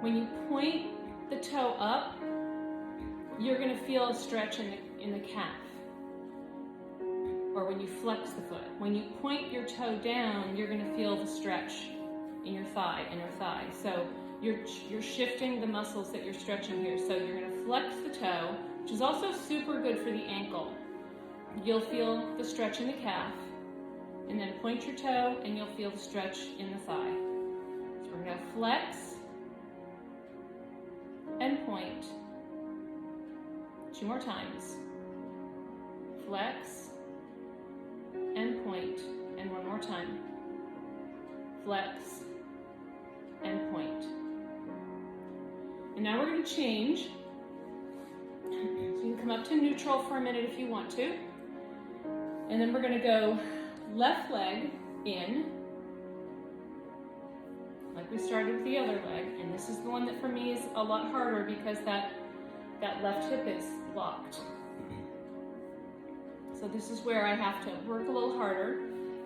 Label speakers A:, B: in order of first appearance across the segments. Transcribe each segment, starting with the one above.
A: When you point the toe up, you're going to feel a stretch in the calf, or when you flex the foot. When you point your toe down, you're going to feel the stretch in your thigh, inner thigh. So you're shifting the muscles that you're stretching here. So you're going to flex the toe, which is also super good for the ankle. You'll feel the stretch in the calf, and then point your toe and you'll feel the stretch in the thigh. So we're going to flex and point. 2 more times. Flex and point, and 1 more time. Flex and point. And now we're going to change. So you can come up to neutral for a minute if you want to. And then we're going to go left leg in, like we started with the other leg. And this is the one that for me is a lot harder because that left hip is locked. So this is where I have to work a little harder.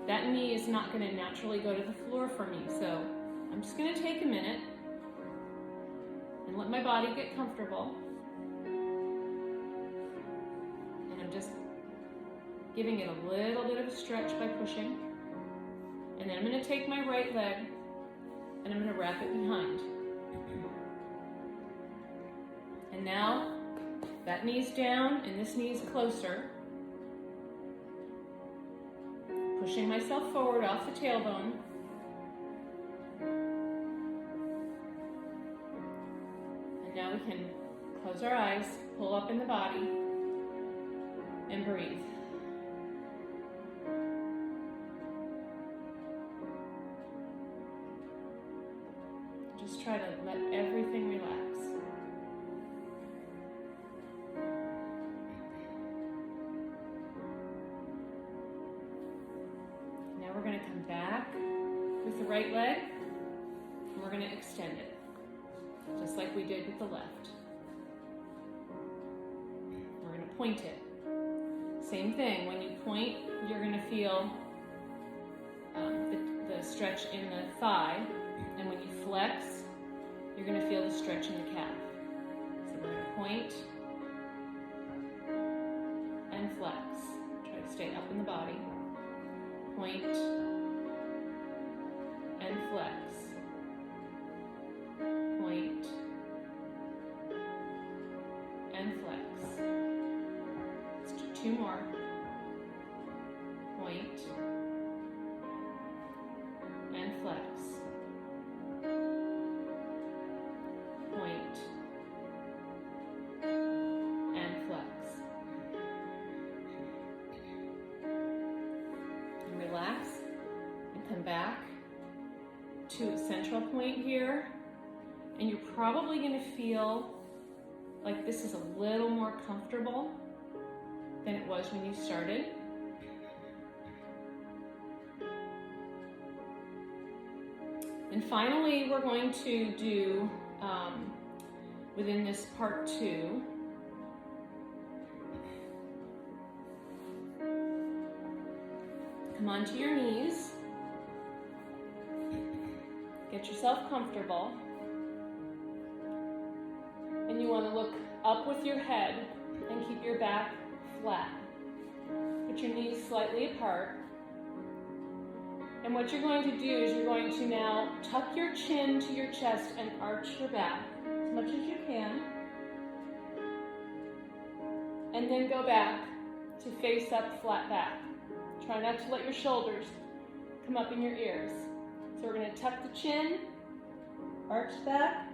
A: That knee is not going to naturally go to the floor for me. So I'm just going to take a minute and let my body get comfortable. And I'm just giving it a little bit of a stretch by pushing. And then I'm going to take my right leg and I'm going to wrap it behind. And now that knee's down and this knee's closer. Pushing myself forward off the tailbone. And now we can close our eyes, pull up in the body, and breathe. Just try to let everything relax. Now we're going to come back with the right leg, and we're going to extend it, just like we did with the left. We're going to point it. Same thing, when you point, you're going to feel the stretch in the thigh, and when you flex, you're going to feel the stretch in the calf. So we're going to point and flex. Try to stay up in the body. Point and flex. Point and flex. Let's do 2 more. Point and flex. Point and flex. And relax and come back to a central point here. And you're probably going to feel like this is a little more comfortable than it was when you started. And finally, we're going to do, within this part 2, come onto your knees, get yourself comfortable, and you want to look up with your head and keep your back flat. Put your knees slightly apart. And what you're going to do is you're going to now tuck your chin to your chest and arch your back as much as you can. And then go back to face up, flat back. Try not to let your shoulders come up in your ears. So we're going to tuck the chin, arch back,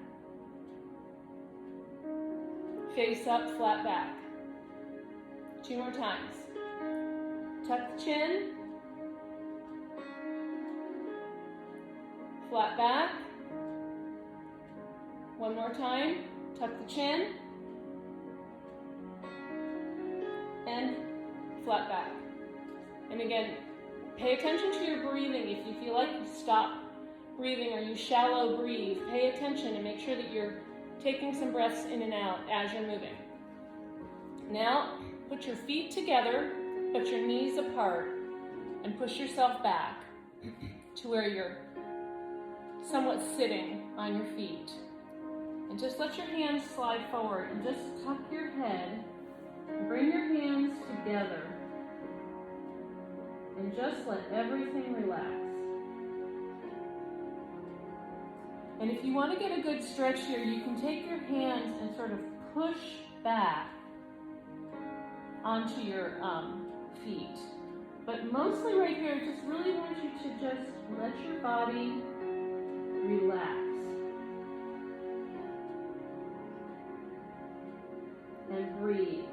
A: face up, flat back. 2 more times. Tuck the chin, flat back. 1 more time. Tuck the chin. And flat back. And again, pay attention to your breathing. If you feel like you stop breathing or you shallow breathe, pay attention and make sure that you're taking some breaths in and out as you're moving. Now, put your feet together, put your knees apart, and push yourself back to where you're somewhat sitting on your feet. And just let your hands slide forward and just tuck your head and bring your hands together and just let everything relax. And if you want to get a good stretch here, you can take your hands and sort of push back onto your feet. But mostly right here, I just really want you to just let your body relax. And breathe.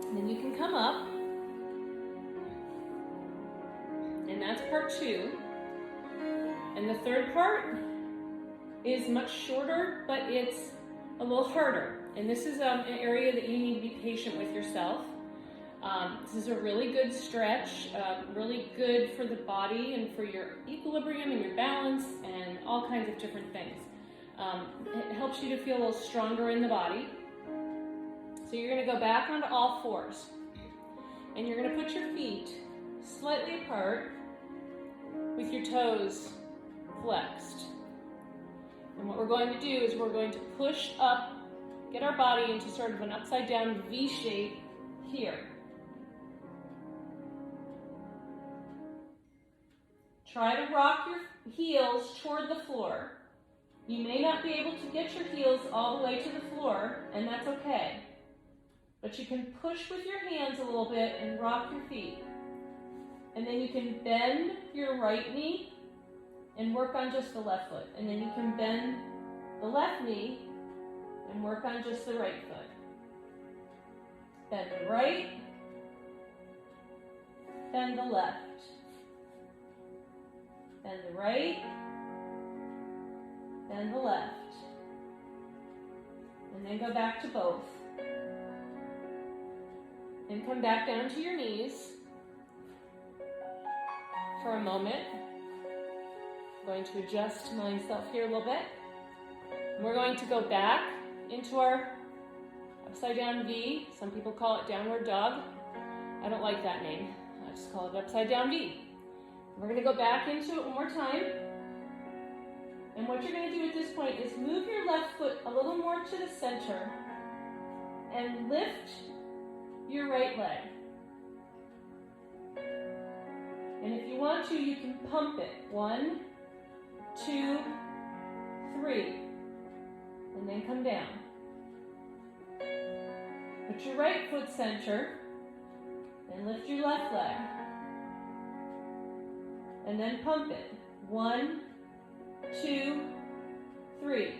A: And then you can come up. And that's part 2. And the third part is much shorter, but it's a little harder. And this is an area that you need to be patient with yourself. This is a really good stretch, really good for the body and for your equilibrium and your balance and all kinds of different things. It helps you to feel a little stronger in the body. So you're going to go back onto all fours. And you're going to put your feet slightly apart with your toes flexed. And what we're going to do is we're going to push up, get our body into sort of an upside down V shape here. Try to rock your heels toward the floor. You may not be able to get your heels all the way to the floor, and that's okay. But you can push with your hands a little bit and rock your feet. And then you can bend your right knee and work on just the left foot. And then you can bend the left knee and work on just the right foot. Bend the right, bend the left. Bend the right, bend the left. And then go back to both. And come back down to your knees for a moment. I'm going to adjust myself here a little bit. And we're going to go back into our upside down V. Some people call it downward dog. I don't like that name. I just call it upside down V. We're going to go back into it one more time. And what you're going to do at this point is move your left foot a little more to the center and lift your right leg. And if you want to, you can pump it. 1, 2, 3. And then come down. Put your right foot center and lift your left leg. And then pump it. 1, 2, 3.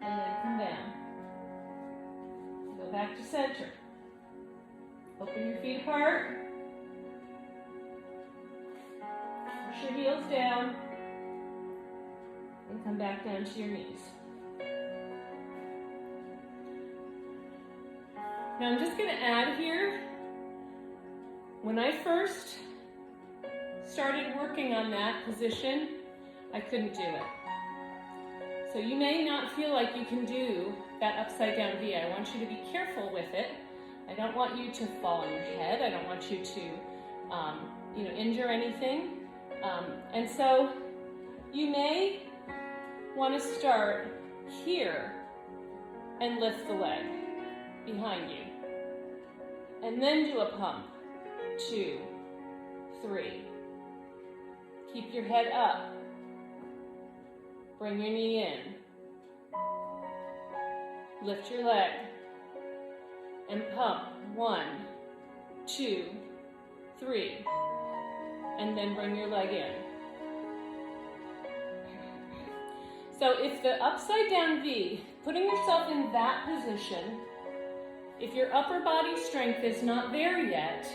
A: And then come down. Go back to center. Open your feet apart. Push your heels down. And come back down to your knees. Now I'm just going to add here, when I first started working on that position, I couldn't do it. So you may not feel like you can do that upside down V. I want you to be careful with it. I don't want you to fall on your head. I don't want you to, injure anything. And so you may want to start here and lift the leg behind you. And then do a pump. 2, 3. Keep your head up. Bring your knee in. Lift your leg. And pump. 1, 2, 3. And then bring your leg in. So if the upside down V, putting yourself in that position, if your upper body strength is not there yet,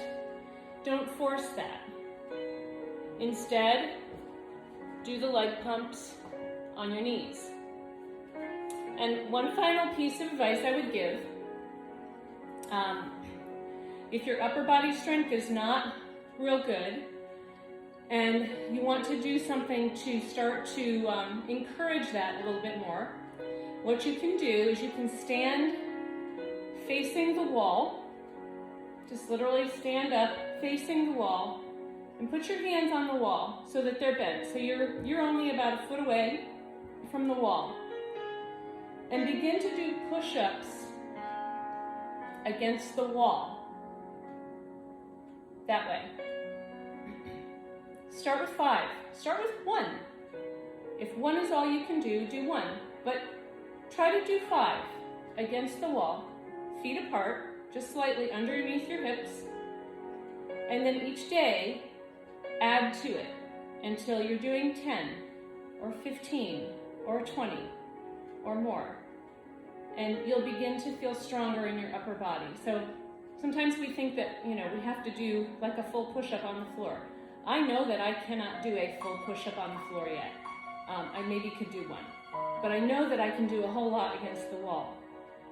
A: don't force that. Instead, do the leg pumps on your knees. And one final piece of advice I would give, if your upper body strength is not real good, and you want to do something to start to encourage that a little bit more, what you can do is you can stand facing the wall. Just literally stand up, facing the wall, and put your hands on the wall so that they're bent. So you're only about a foot away from the wall. And begin to do push-ups against the wall. That way. Start with 5. Start with 1. If 1 is all you can do, do 1. But try to do 5 against the wall, feet apart, just slightly underneath your hips. And then each day, add to it until you're doing 10 or 15 or 20 or more. And you'll begin to feel stronger in your upper body. So sometimes we think that, we have to do like a full push-up on the floor. I know that I cannot do a full push-up on the floor yet. I maybe could do 1. But I know that I can do a whole lot against the wall.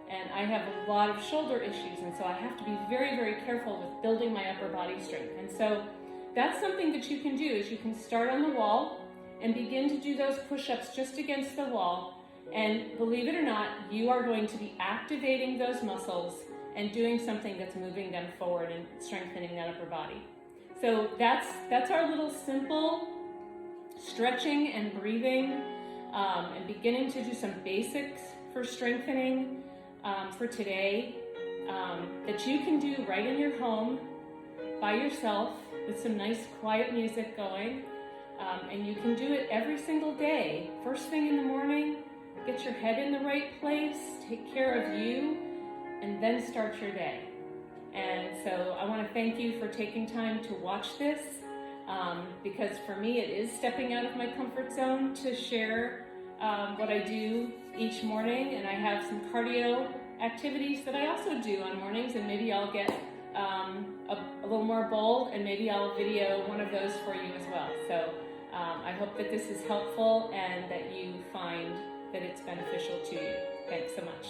A: And I have a lot of shoulder issues, and so I have to be very, very careful with building my upper body strength. And so that's something that you can do, is you can start on the wall and begin to do those push-ups just against the wall. And believe it or not, you are going to be activating those muscles and doing something that's moving them forward and strengthening that upper body. So that's our little simple stretching and breathing and beginning to do some basics for strengthening for today that you can do right in your home by yourself with some nice quiet music going. And you can do it every single day. First thing in the morning, get your head in the right place, take care of you, and then start your day. And so I want to thank you for taking time to watch this, because for me it is stepping out of my comfort zone to share what I do each morning, and I have some cardio activities that I also do on mornings, and maybe I'll get a little more bold, and maybe I'll video one of those for you as well. So I hope that this is helpful and that you find that it's beneficial to you. Thanks so much.